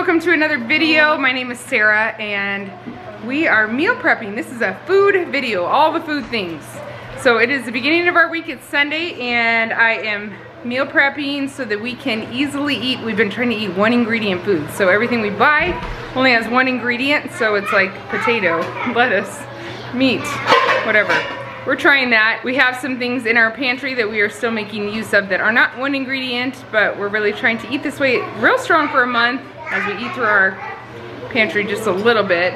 welcome to another video. My name is Sarah and we are meal prepping. This is a food video, all the food things. So it is the beginning of our week, it's Sunday, and I am meal prepping so that we can easily eat. We've been trying to eat one ingredient food. So everything we buy only has one ingredient, so it's like potato, lettuce, meat, whatever. We're trying that. We have some things in our pantry that we are still making use of that are not one ingredient, but we're really trying to eat this way real strong for a month as we eat through our pantry just a little bit,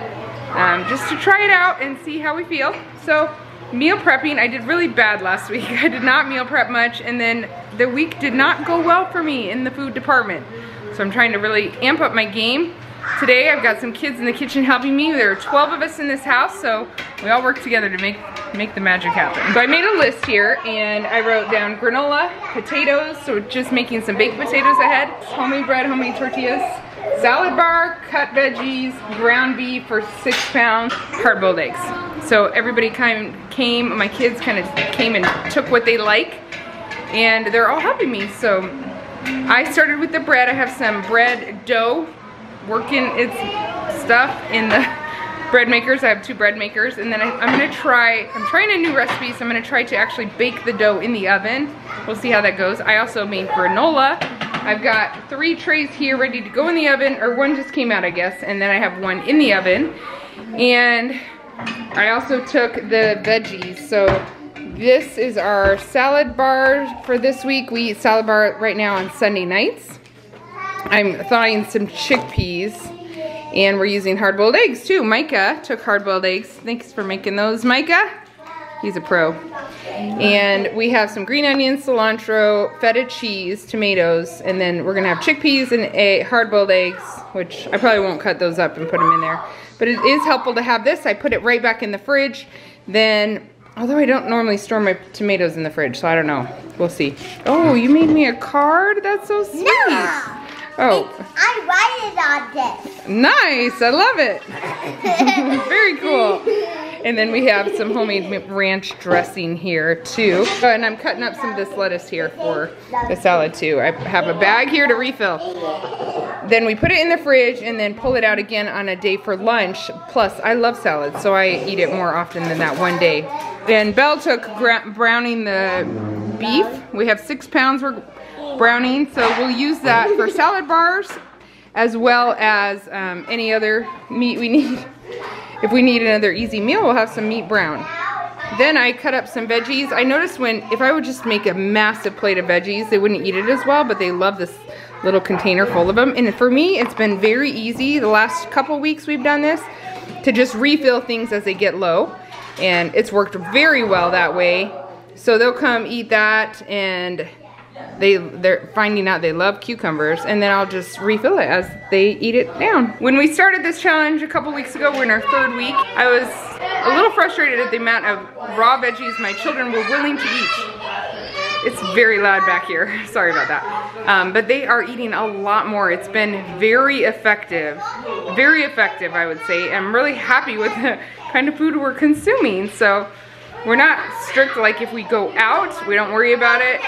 just to try it out and see how we feel. So meal prepping, I did really bad last week. I did not meal prep much, and then the week did not go well for me in the food department. So I'm trying to really amp up my game. Today I've got some kids in the kitchen helping me. There are 12 of us in this house, so we all work together to make the magic happen. So I made a list here and I wrote down granola, potatoes, so just making some baked potatoes ahead, homemade bread, homemade tortillas, salad bar, cut veggies, ground beef for 6 pounds, hard-boiled eggs. So everybody came, my kids kind of came and took what they like, and they're all helping me. So I started with the bread. I have some bread dough working its stuff in the bread makers. I have 2 bread makers, and then I'm trying a new recipe, so I'm gonna try to actually bake the dough in the oven. We'll see how that goes. I also made granola. I've got 3 trays here ready to go in the oven, or one just came out, I guess, and then I have one in the oven. And I also took the veggies. So this is our salad bar for this week. We eat salad bar right now on Sunday nights. I'm thawing some chickpeas, and we're using hard-boiled eggs too. Micah took hard-boiled eggs. Thanks for making those, Micah. He's a pro. And we have some green onions, cilantro, feta cheese, tomatoes, and then we're gonna have chickpeas and hard-boiled eggs, which I probably won't cut those up and put them in there. But it is helpful to have this. I put it right back in the fridge. Then, although I don't normally store my tomatoes in the fridge, so I don't know. We'll see. Oh, you made me a card? That's so sweet. No. Oh. I write it on this. Nice, I love it. Very cool. And then we have some homemade ranch dressing here too. Oh, and I'm cutting up some of this lettuce here for the salad too. I have a bag here to refill. Then we put it in the fridge and then pull it out again on a day for lunch. Plus, I love salad, so I eat it more often than that one day. And Belle took browning the beef. We have 6 pounds we're browning, so we'll use that for salad bars as well as any other meat we need. If we need another easy meal, we'll have some meat brown. Then I cut up some veggies. I noticed if I would just make a massive plate of veggies, they wouldn't eat it as well, but they love this little container full of them. And for me, it's been very easy the last couple weeks we've done this to just refill things as they get low. And it's worked very well that way. So they'll come eat that, and they're finding out they love cucumbers, and then I'll just refill it as they eat it down. When we started this challenge a couple weeks ago, we're in our 3rd week, I was a little frustrated at the amount of raw veggies my children were willing to eat. It's very loud back here, sorry about that. But they are eating a lot more. It's been very effective I would say. I'm really happy with the kind of food we're consuming. So we're not strict, like if we go out, we don't worry about it,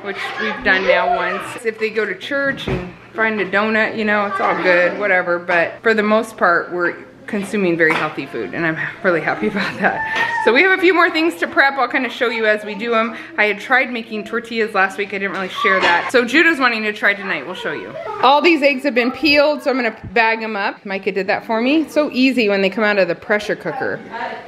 which we've done now once. If they go to church and find a donut, you know, it's all good, whatever. But for the most part, we're consuming very healthy food, and I'm really happy about that. So we have a few more things to prep. I'll kind of show you as we do them. I had tried making tortillas last week. I didn't really share that. So Judah's wanting to try tonight. We'll show you. All these eggs have been peeled, so I'm gonna bag them up. Micah did that for me. So easy when they come out of the pressure cooker.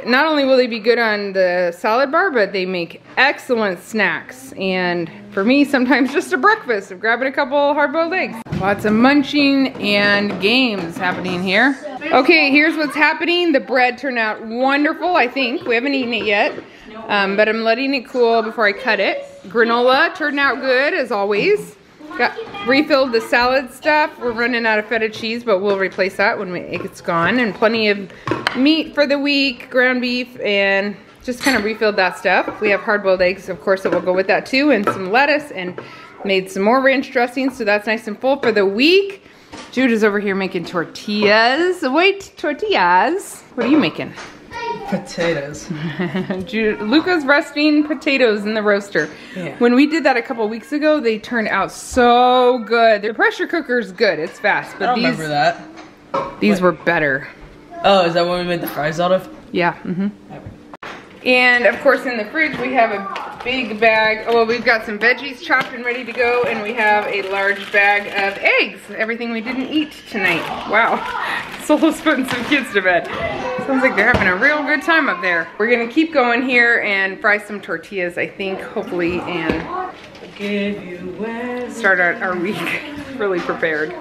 Not only will they be good on the salad bar, but they make excellent snacks. And for me, sometimes just a breakfast of grabbing a couple hard-boiled eggs. Lots of munching and games happening here. Okay, here's what's happening. The bread turned out wonderful, I think. We haven't eaten it yet, but I'm letting it cool before I cut it. Granola turned out good, as always. Refilled the salad stuff. We're running out of feta cheese, but we'll replace that when it's gone. And plenty of meat for the week, ground beef, and just kind of refilled that stuff. We have hard-boiled eggs, of course, that will go with that too, and some lettuce, and made some more ranch dressing, so that's nice and full for the week. Judah's over here making tortillas. Wait, tortillas. What are you making? Potatoes. Luca's roasting potatoes in the roaster. Yeah. When we did that a couple weeks ago, they turned out so good. The pressure cooker's good, it's fast, but I don't remember that. These were better. Oh, is that what we made the fries out of? Yeah. And of course in the fridge we have a big bag. Oh, well, we've got some veggies chopped and ready to go, and we have a large bag of eggs. Everything we didn't eat tonight. Wow. Solo's putting some kids to bed. Sounds like they're having a real good time up there. We're gonna keep going here and fry some tortillas, I think, hopefully, and start our week really prepared.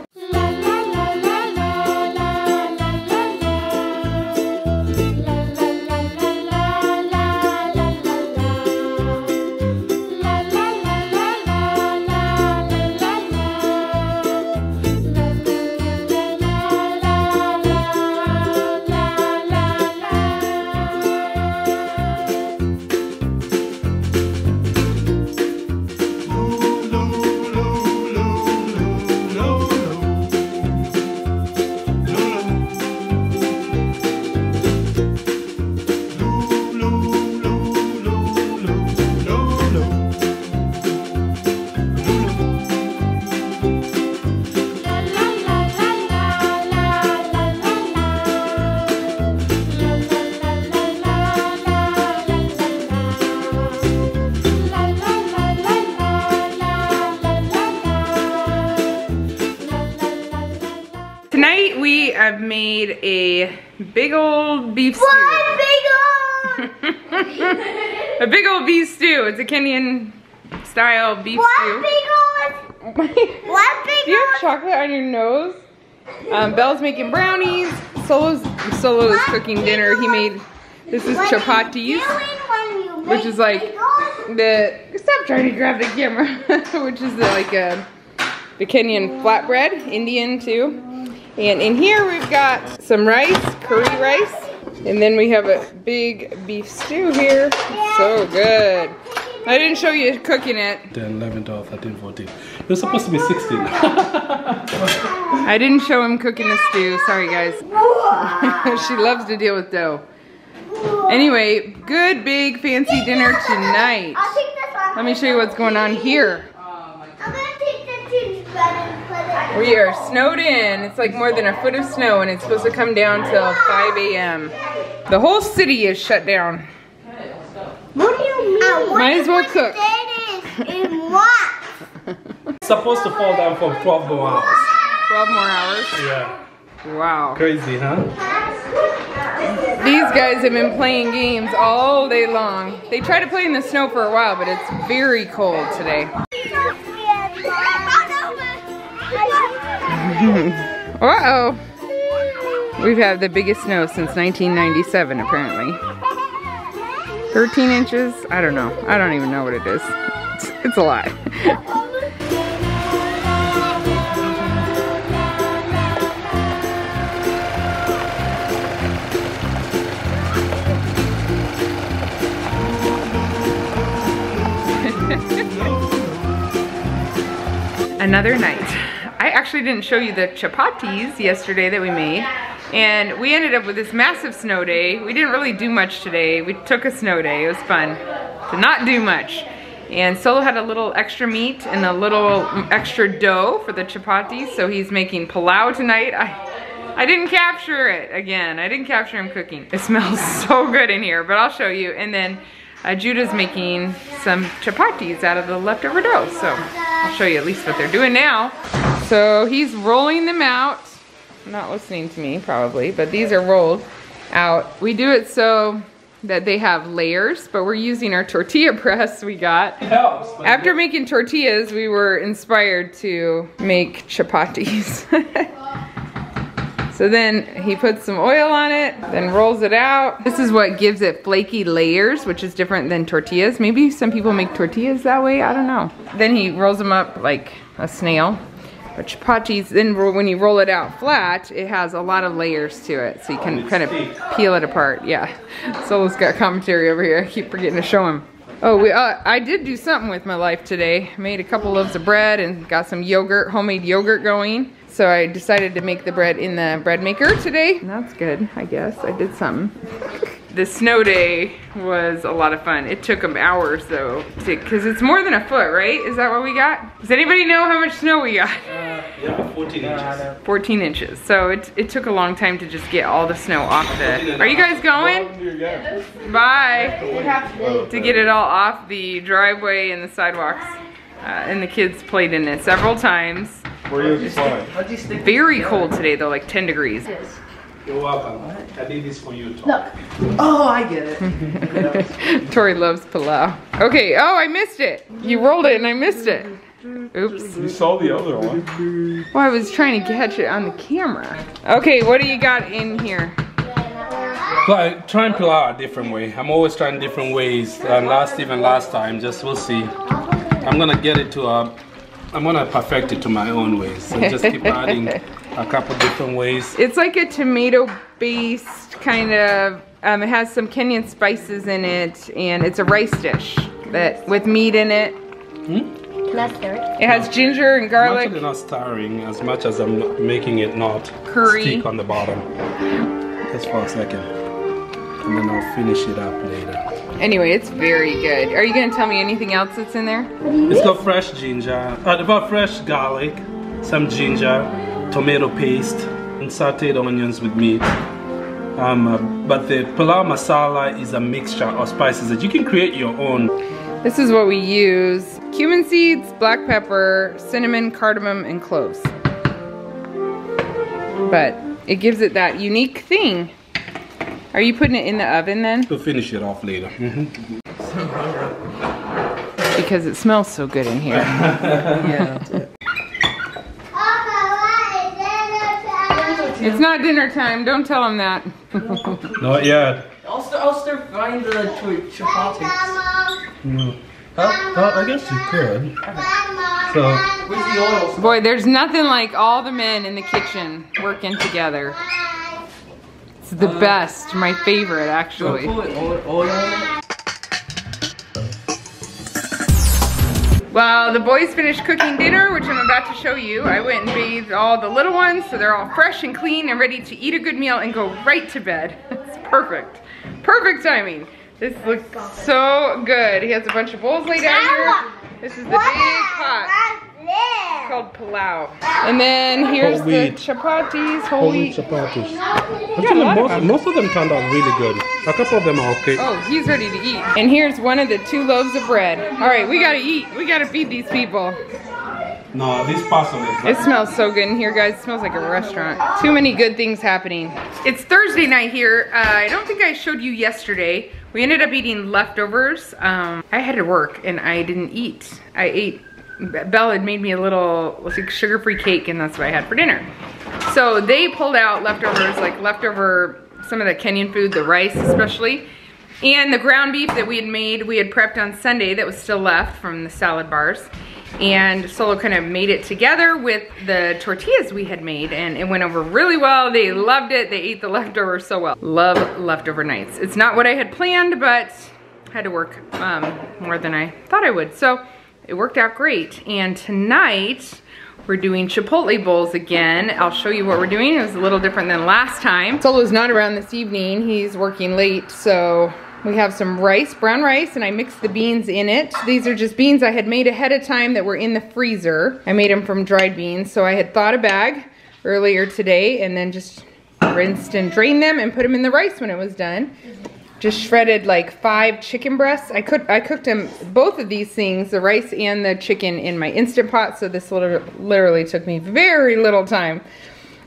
Tonight we have made a big old beef stew. What big old? A big old beef stew. It's a Kenyan style beef stew. What big old? What big Do you have old? chocolate on your nose? Belle's making brownies. Solo's cooking dinner. He made, this is chapatis, which is like stop trying to grab the camera, which is like the Kenyan flatbread, Indian too. And in here we've got some rice, curry rice, and then we have a big beef stew here. So good. I didn't show you cooking it. 10, 11, 12, 13, 14. You're supposed to be 16. I didn't show him cooking the stew. Sorry, guys. She loves to deal with dough. Anyway, good big fancy dinner tonight. I'll take this one. Let me show you what's going on here. I'm gonna take the cheese bread and put it. We are snowed in. It's like more than a foot of snow, and it's supposed to come down till 5 a.m. The whole city is shut down. What do you mean? Might as well cook. In what? It's supposed to fall down for 12 more hours. 12 more hours. Yeah. Wow. Crazy, huh? These guys have been playing games all day long. They tried to play in the snow for a while, but it's very cold today. Uh-oh. We've had the biggest snow since 1997, apparently. 13 inches? I don't know. I don't even know what it is. It's a lot. Another night. I actually didn't show you the chapatis yesterday that we made, and we ended up with this massive snow day. We didn't really do much today. We took a snow day. It was fun to not do much. And Solo had a little extra meat and a little extra dough for the chapatis, so he's making pilau tonight. I didn't capture it again. I didn't capture him cooking. It smells so good in here, but I'll show you. And then Judah's making some chapatis out of the leftover dough, so I'll show you at least what they're doing now. So he's rolling them out. Not listening to me probably, but these are rolled out. We do it so that they have layers, but we're using our tortilla press we got. It helps. After making tortillas, we were inspired to make chapatis. So then he puts some oil on it, then rolls it out. This is what gives it flaky layers, which is different than tortillas. Maybe some people make tortillas that way, I don't know. Then he rolls them up like a snail. But chapatis, then when you roll it out flat, it has a lot of layers to it. So you can kind of peel it apart, yeah. Solo's got commentary over here, I keep forgetting to show him. Oh, I did do something with my life today. Made a couple loaves of bread and got some yogurt, homemade yogurt going. So I decided to make the bread in the bread maker today. And that's good, I guess. I did something. the snow day was a lot of fun. It took them hours though, because it's more than a foot, right? Is that what we got? Does anybody know how much snow we got? Yeah, 14 inches. 14 inches. So it took a long time to just get all the snow off the... Are you guys going? Bye. To get it all off the driveway and the sidewalks. And the kids played in it several times. Very cold today though, like 10 degrees. You're welcome. I did this for you, Tom. Look. Oh, I get it. Tori loves pilau. Okay, oh, I missed it. You rolled it and I missed it. Oops. You saw the other one. Well, I was trying to catch it on the camera. Okay, what do you got in here? Like, try and pilau a different way. I'm always trying different ways. Even last time, just we'll see. I'm gonna get it to I'm gonna perfect it to my own ways. So just keep adding a couple different ways. It's like a tomato-based kind of, it has some Kenyan spices in it, and it's a rice dish that with meat in it. Can I stir it? It has ginger and I'm garlic. actually not stirring as much as I'm making it not Curry. stick on the bottom. Just for a second. And then I'll finish it up later. Anyway, it's very good. Are you gonna tell me anything else that's in there? It's got fresh ginger, about fresh garlic, some ginger, tomato paste, and sauteed onions with meat. But the pilau masala is a mixture of spices that you can create your own. This is what we use. Cumin seeds, black pepper, cinnamon, cardamom, and cloves. But it gives it that unique thing. Are you putting it in the oven then? We'll finish it off later. Because it smells so good in here. Yeah. It's not dinner time. Don't tell him that. Not yet. I'll stir frying the chapatis. No. I guess you could. So, Where's the oil? Boy, there's nothing like all the men in the kitchen working together. It's the best. My favorite, actually. Put oil in it? Well, the boys finished cooking dinner, which I'm about to show you. I went and bathed all the little ones, so they're all fresh and clean and ready to eat a good meal and go right to bed. It's perfect. Perfect timing. This looks so good. He has a bunch of bowls laid out here. This is the big pot. It's called pilau. And then here's Whole the wheat. chapatis, whole wheat. chapatis. Yeah, a lot of them. Most of them turned out really good. A couple of them are okay. Oh, he's ready to eat. And here's one of the 2 loaves of bread. All right, we gotta eat. We gotta feed these people. No, this parcel is It smells so good in here, guys. It smells like a restaurant. Too many good things happening. It's Thursday night here. I don't think I showed you yesterday. We ended up eating leftovers. I had to work and I didn't eat. I ate, Belle had made me a little like sugar-free cake and that's what I had for dinner. So they pulled out leftovers, like leftover, some of the Kenyan food, the rice especially, and the ground beef that we had made, we had prepped on Sunday that was still left from the salad bars. And Solo kind of made it together with the tortillas we had made and it went over really well. They loved it. They ate the leftovers so well. Love leftover nights. It's not what I had planned, but I had to work more than I thought I would. So it worked out great. And tonight we're doing Chipotle bowls again. I'll show you what we're doing. It was a little different than last time. Solo's not around this evening. He's working late, so we have some rice, brown rice, and I mixed the beans in it. These are just beans I had made ahead of time that were in the freezer. I made them from dried beans, so I had thawed a bag earlier today and then just rinsed and drained them and put them in the rice when it was done. Just shredded like 5 chicken breasts. I cooked them, both of these things, the rice and the chicken, in my Instant Pot, so this literally took me very little time.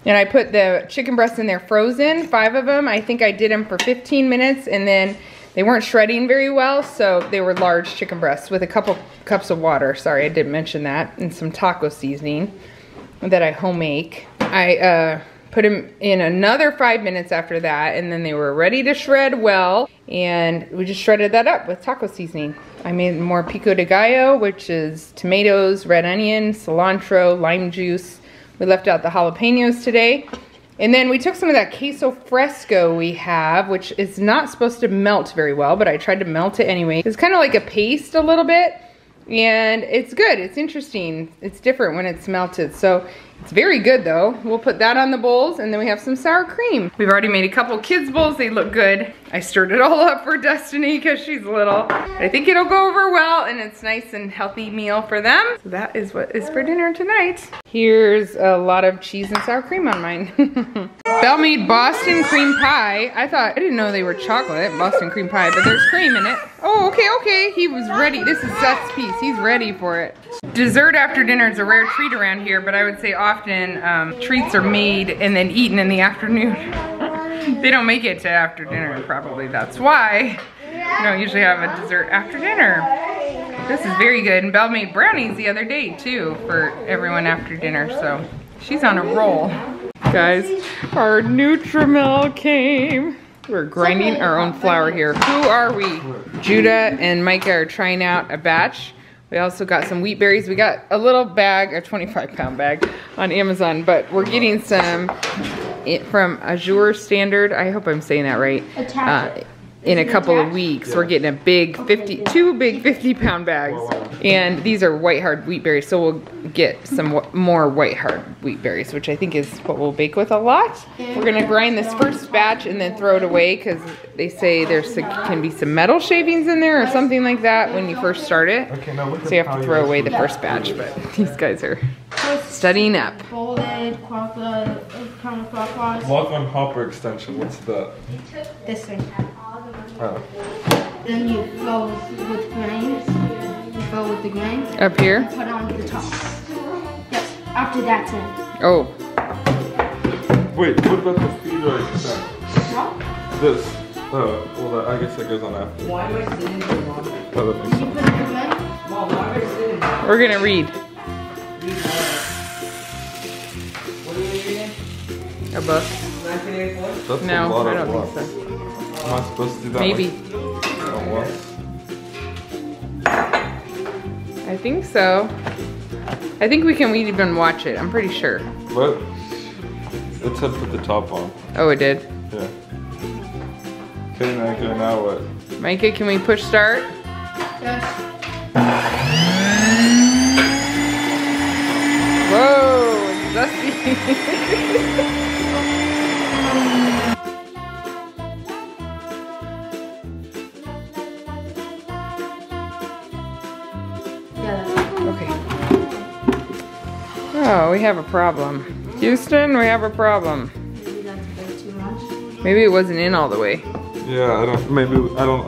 And I put the chicken breasts in there frozen, 5 of them. I think I did them for 15 minutes and then they weren't shredding very well, so they were large chicken breasts with a couple cups of water. Sorry, I didn't mention that. And some taco seasoning that I home make. I put them in another 5 minutes after that, and then they were ready to shred well. And we just shredded that up with taco seasoning. I made more pico de gallo, which is tomatoes, red onion, cilantro, lime juice. We left out the jalapenos today. And then we took some of that queso fresco we have, which is not supposed to melt very well, but I tried to melt it anyway. It's kind of like a paste a little bit, and it's good. It's interesting. It's different when it's melted. So It's very good though. We'll put that on the bowls, and then we have some sour cream. We've already made a couple kids bowls. They look good. I stirred it all up for Destiny because she's little. I think it'll go over well, and it's nice and healthy meal for them. So that is what is for dinner tonight. Here's a lot of cheese and sour cream on mine. Belle made Boston cream pie. I didn't know they were chocolate, Boston cream pie, but there's cream in it. Oh, okay. He was ready. This is Seth's piece. He's ready for it. Dessert after dinner is a rare treat around here, but I would say often treats are made and then eaten in the afternoon. They don't make it to after dinner, probably that's why. You don't usually have a dessert after dinner. This is very good, and Belle made brownies the other day too for everyone after dinner, so she's on a roll. Guys, our Nutrimel came. We're grinding our own flour here. Who are we? Judah and Micah are trying out a batch. We also got some wheat berries. We got a little bag, a 25-pound bag on Amazon, but we're getting some from Azure Standard. I hope I'm saying that right. In a couple of weeks, we're getting a big two big 50-pound bags. And these are white hard wheat berries, so we'll get some more white hard wheat berries, which I think is what we'll bake with a lot. We're gonna grind this first batch and then throw it away because they say can be some metal shavings in there or something like that when you first start it. So you have to throw away the first batch, but these guys are studying up. Folded, counterclockwise. Lock on hopper extension, what's that? This thing. Oh. Then you fill with grains. You fill with the grains. Up here? And put it on the top. Yes, after that's in. Oh. Wait, what about the feeder extent? What? This. Well, I guess that goes on after. Why am I sitting here, Mom? Oh, that makes You sense. put it in grain? Mom, why am I sitting here? We're gonna read What are you reading? a book. 1984? That's No, a lot I of don't think blocks. so. Am I supposed to do that? Maybe. Once? I think so. I think we can even watch it. I'm pretty sure. What? It said put the top on. Oh, it did. Yeah. Okay, now what? Micah, can we push start? Yes. Whoa, it's dusty. Okay. Oh, we have a problem. Houston, we have a problem. Maybe that's a bit too much. Maybe it wasn't in all the way. Yeah, I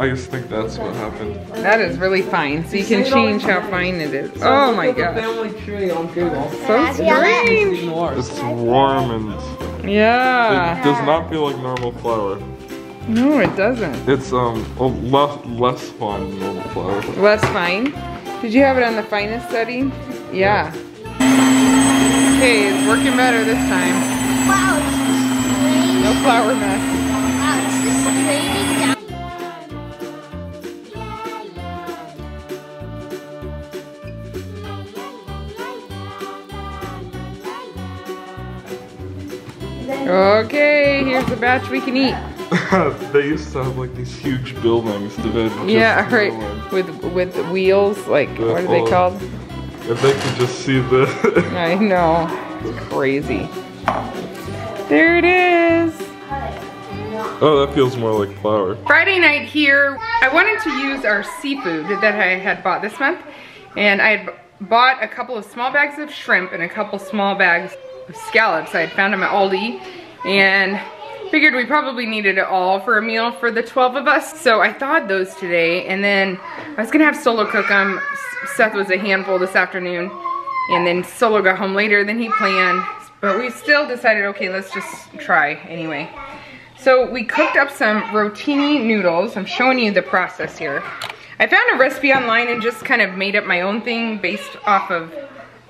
just think that's what happened. That is really fine. So you can change how fine it is. Oh my Look at gosh. the family tree on Google. So strange. It's warm and Yeah. it does not feel like normal flour. No, it doesn't. It's less fine than normal flour. Less fine. Did you have it on the finest setting? Yeah. Okay, it's working better this time. Wow, it's just raining. No flour mess. Wow, it's just raining down. Okay, here's the batch we can eat. They used to have like these huge buildings divided. just Yeah, into right. one. With wheels, like what are they called? If they could just see the. I know. It's crazy. There it is. Oh, that feels more like flour. Friday night here, I wanted to use our seafood that I had bought this month, and I had bought a couple of small bags of shrimp and a couple small bags of scallops. I had found them at Aldi, and figured we probably needed it all for a meal for the 12 of us. So I thawed those today, and then I was gonna have Solo cook them. Seth was a handful this afternoon, and then Solo got home later than he planned. But we still decided, okay, let's just try anyway. So we cooked up some rotini noodles. I'm showing you the process here. I found a recipe online and just kind of made up my own thing based off of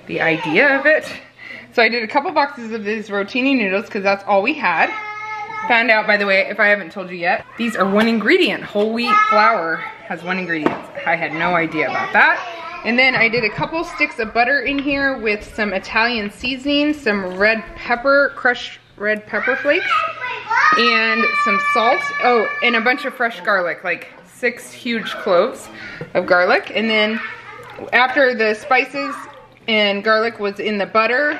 the idea of it. So I did a couple boxes of these rotini noodles because that's all we had. Found out, by the way, if I haven't told you yet, these are one ingredient. Whole wheat flour has one ingredient. I had no idea about that. And then I did a couple sticks of butter in here with some Italian seasoning, some red pepper, crushed red pepper flakes, and some salt. Oh, and a bunch of fresh garlic, like 6 huge cloves of garlic. And then after the spices and garlic was in the butter,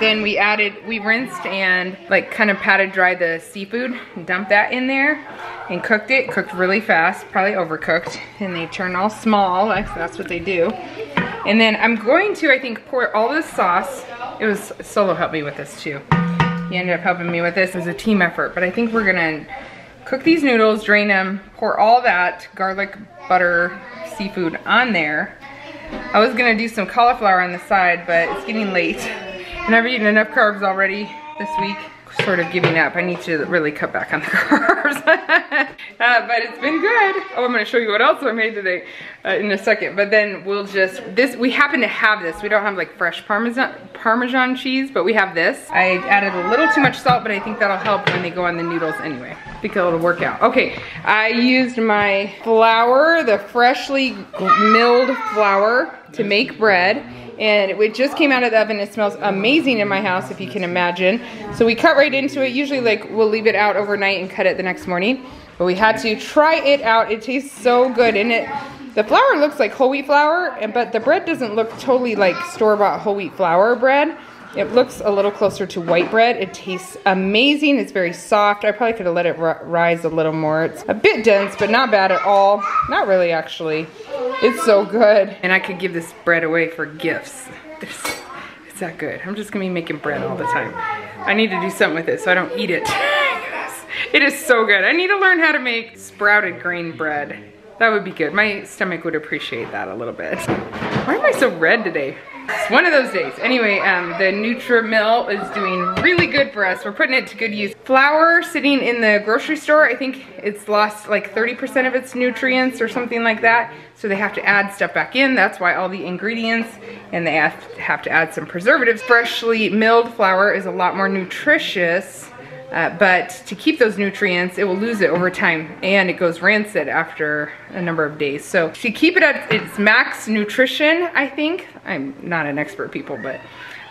Then we rinsed and like kind of patted dry the seafood, dumped that in there and cooked it. Cooked really fast, probably overcooked, and they turn all small, that's what they do. And then I'm going to, I think, pour all this sauce. It was, Solo helped me with this too. He ended up helping me with this as a team effort, but I think we're gonna cook these noodles, drain them, pour all that garlic, butter, seafood on there. I was gonna do some cauliflower on the side, but it's getting late. And I've eaten enough carbs already this week. Sort of giving up. I need to really cut back on the carbs. But it's been good. Oh, I'm gonna show you what else I made today in a second. But then we'll just, we happen to have this. We don't have like fresh Parmesan cheese, but we have this. I added a little too much salt, but I think that'll help when they go on the noodles anyway. Because it'll work out. Okay, I used my flour, the freshly milled flour, to make bread. And it just came out of the oven. It smells amazing in my house, if you can imagine. So we cut right into it. Usually like we'll leave it out overnight and cut it the next morning. But we had to try it out. It tastes so good. And the flour looks like whole wheat flour, but the bread doesn't look totally like store-bought whole wheat flour bread. It looks a little closer to white bread. It tastes amazing. It's very soft. I probably could have let it rise a little more. It's a bit dense, but not bad at all. Not really, actually. It's so good. And I could give this bread away for gifts. It's that good. I'm just gonna be making bread all the time. I need to do something with it so I don't eat it. It is so good. I need to learn how to make sprouted grain bread. That would be good. My stomach would appreciate that a little bit. Why am I so red today? It's one of those days. Anyway, the Nutri-Mill is doing really good for us. We're putting it to good use. Flour sitting in the grocery store, I think it's lost like 30% of its nutrients or something like that. So they have to add stuff back in. That's why all the ingredients, and they have to add some preservatives. Freshly milled flour is a lot more nutritious. But to keep those nutrients, it will lose it over time, and it goes rancid after a number of days. So to keep it at its max nutrition, I think, I'm not an expert, people, but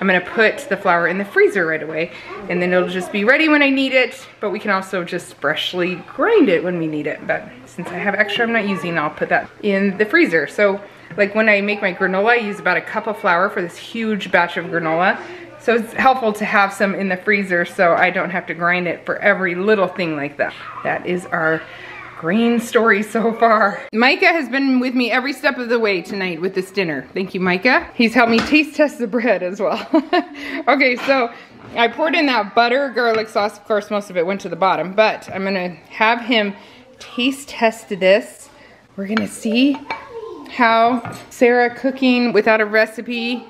I'm gonna put the flour in the freezer right away, and then it'll just be ready when I need it, but we can also just freshly grind it when we need it. But since I have extra I'm not using, I'll put that in the freezer. So like when I make my granola, I use about a cup of flour for this huge batch of granola. So it's helpful to have some in the freezer so I don't have to grind it for every little thing like that. That is our grain story so far. Micah has been with me every step of the way tonight with this dinner. Thank you, Micah. He's helped me taste test the bread as well. Okay, so I poured in that butter garlic sauce. Of course, most of it went to the bottom, but I'm gonna have him taste test this. We're gonna see how Sarah cooking without a recipe.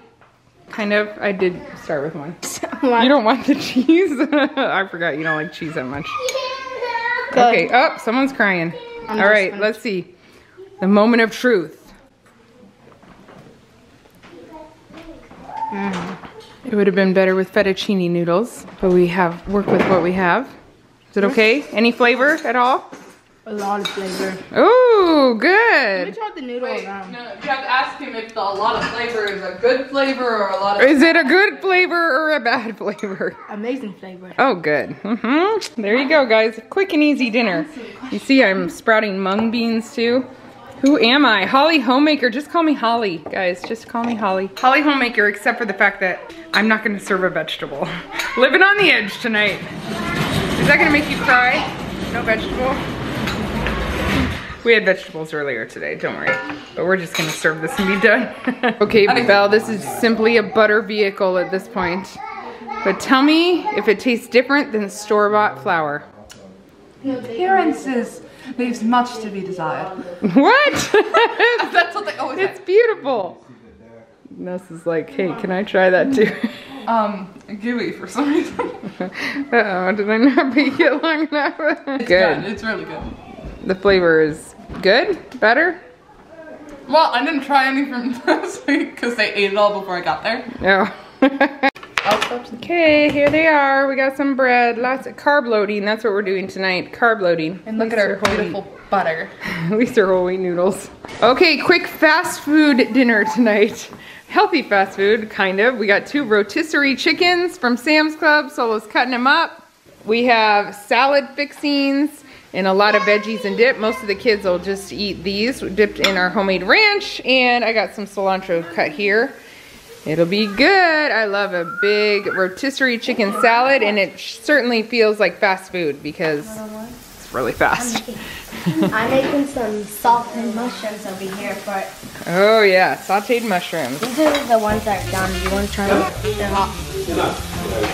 Kind of. I did start with one. You don't want the cheese? I forgot you don't like cheese that much. Good. Okay. Oh, someone's crying. All right, let's see. The moment of truth. It would have been better with fettuccine noodles, but we have work with what we have. Is it okay? Any flavor at all? A lot of flavor. Ooh, good. Let me try the noodle around. No, you have to ask him if a lot of flavor is a good flavor or a lot of... Is it a good flavor or a bad flavor? Amazing flavor. Oh, good. There you go, guys. Quick and easy dinner. You see I'm sprouting mung beans too. Who am I? Holly Homemaker. Just call me Holly, guys. Just call me Holly. Holly Homemaker, except for the fact that I'm not going to serve a vegetable. Living on the edge tonight. Is that going to make you cry? No vegetable? We had vegetables earlier today, don't worry. But we're just gonna serve this and be done. Okay, Belle, this is simply a butter vehicle at this point. But tell me if it tastes different than store-bought flour. The appearance leaves much to be desired. What? That's what they always say. It's beautiful. Ness is like, hey, can I try that too? Gooey for some reason. Uh-oh, did I not bake it long enough? It's good. It's really good. The flavor is good? Better? Well, I didn't try any from this week because they ate it all before I got there. No. Okay, here they are. We got some bread, lots of carb loading. That's what we're doing tonight, carb loading. And look at our beautiful butter. At least they're whole wheat noodles. Okay, quick fast food dinner tonight. Healthy fast food, kind of. We got 2 rotisserie chickens from Sam's Club. Solo's cutting them up. We have salad fixings and a lot of veggies and dip. Most of the kids will just eat these dipped in our homemade ranch. And I got some cilantro cut here. It'll be good. I love a big rotisserie chicken salad, and it certainly feels like fast food because it's really fast. I'm making some salted mushrooms over here for. Oh yeah, sauteed mushrooms. These are the ones that are done. You want to try them? They're hot.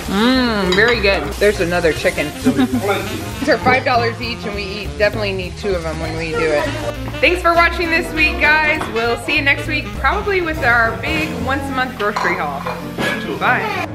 Mmm, very good. There's another chicken. These are $5 each, and we definitely need 2 of them when we do it. Thanks for watching this week, guys. We'll see you next week, probably with our big once-a-month grocery haul. Bye.